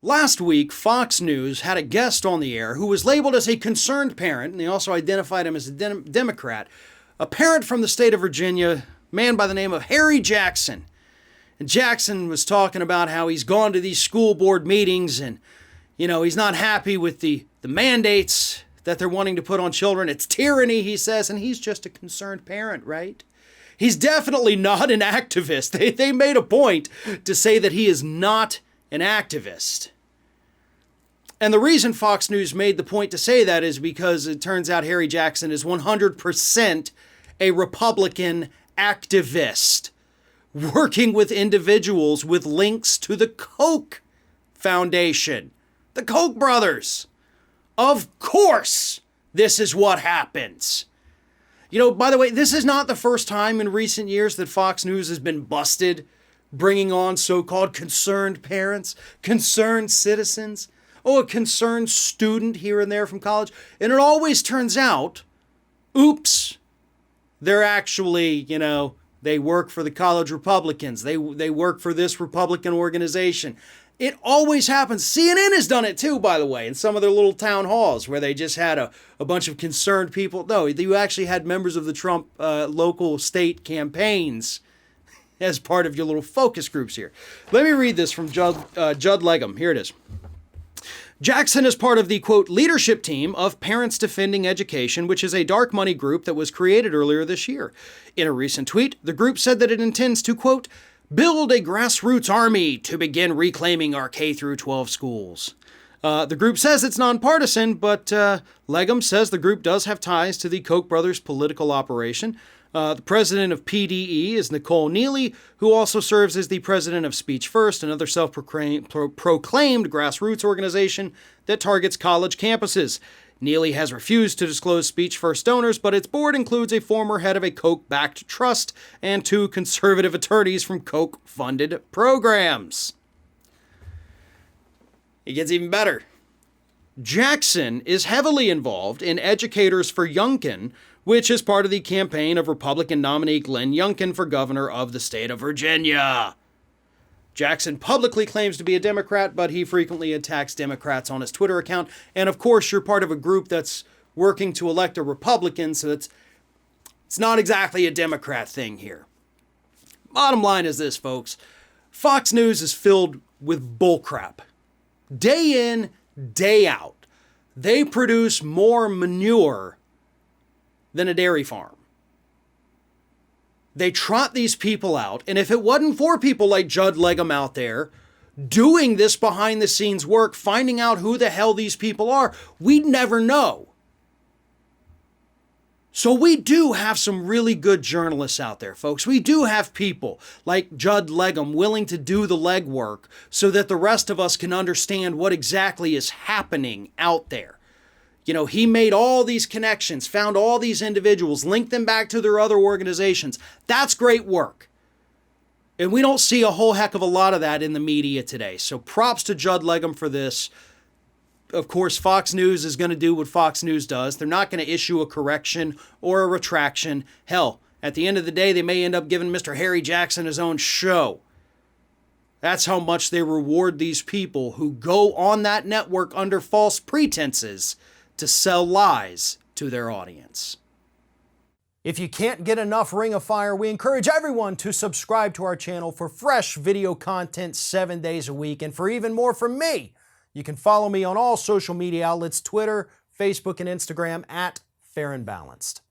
Last week, Fox News had a guest on the air who was labeled as a concerned parent, and they also identified him as a Democrat, a parent from the state of Virginia, a man by the name of Harry Jackson. And Jackson was talking about how he's gone to these school board meetings and, he's not happy with the mandates that they're wanting to put on children. It's tyranny, he says, and he's just a concerned parent, right? He's definitely not an activist. They made a point to say that he is not an activist. And the reason Fox News made the point to say that is because it turns out Harry Jackson is 100% a Republican activist, working with individuals with links to the Koch Foundation, the Koch brothers. Of course, this is what happens. By the way, this is not the first time in recent years that Fox News has been busted bringing on so-called concerned parents, concerned citizens, a concerned student here and there from college. And it always turns out, oops, they're actually, they work for the college Republicans. They work for this Republican organization. It always happens. CNN has done it too, by the way, in some of their little town halls where they just had a bunch of concerned people. No, you actually had members of the Trump local state campaigns as part of your little focus groups here. Let me read this from Judd Legum. Here it is. Jackson is part of the, quote, leadership team of Parents Defending Education, which is a dark money group that was created earlier this year. In a recent tweet, the group said that it intends to, quote, build a grassroots army to begin reclaiming our K-12 schools. The group says it's nonpartisan, but Legum says the group does have ties to the Koch brothers' political operation. The president of PDE is Nicole Neely, who also serves as the president of Speech First, another self-proclaimed grassroots organization that targets college campuses. Neely has refused to disclose Speech First donors, but its board includes a former head of a Koch-backed trust and 2 conservative attorneys from Koch-funded programs. It gets even better. Jackson is heavily involved in Educators for Youngkin, which is part of the campaign of Republican nominee Glenn Youngkin for governor of the state of Virginia. Jackson publicly claims to be a Democrat, but he frequently attacks Democrats on his Twitter account. And of course, you're part of a group that's working to elect a Republican, so it's not exactly a Democrat thing here. Bottom line is this, folks. Fox News is filled with bullcrap. Day in, day out. They produce more manure than a dairy farm. They trot these people out, and if it wasn't for people like Judd Legum out there doing this behind the scenes work, finding out who the hell these people are, we'd never know. So we do have some really good journalists out there, folks. We do have people like Judd Legum willing to do the legwork so that the rest of us can understand what exactly is happening out there. He made all these connections, found all these individuals, linked them back to their other organizations. That's great work. And we don't see a whole heck of a lot of that in the media today. So props to Judd Legum for this. Of course, Fox News is going to do what Fox News does. They're not going to issue a correction or a retraction. Hell, at the end of the day, they may end up giving Mr. Harry Jackson his own show. That's how much they reward these people who go on that network under false pretenses to sell lies to their audience. If you can't get enough Ring of Fire, we encourage everyone to subscribe to our channel for fresh video content 7 days a week. And for even more from me, you can follow me on all social media outlets, Twitter, Facebook, and Instagram at Fair and Balanced.